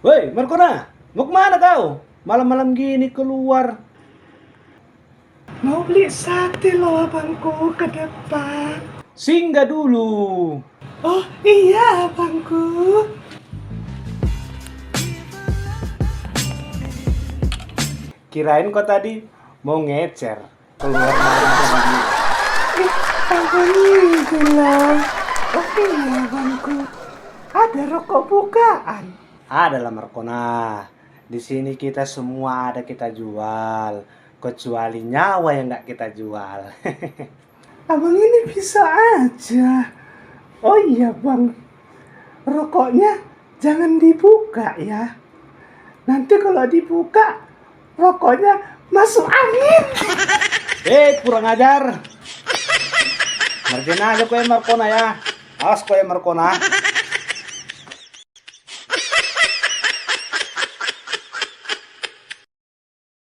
Hei, Markona! Mau kemana kau? Malam-malam gini keluar. Mau beli sate loh abangku ke depan. Singgah dulu. Oh iya abangku. Kirain kau tadi mau ngecer. Keluar malam-malam gini. Abang bilang, oh iya abangku, ada rokok bukaan. Adalah Markona. Di sini kita semua ada kita jual. Kecuali nyawa yang nggak kita jual. Abang ini bisa aja. Oh iya bang, rokoknya jangan dibuka ya. Nanti kalau dibuka, rokoknya masuk angin. Kurang ajar. Ngerjain aja kau yang Markona ya. Awas kau yang Markona.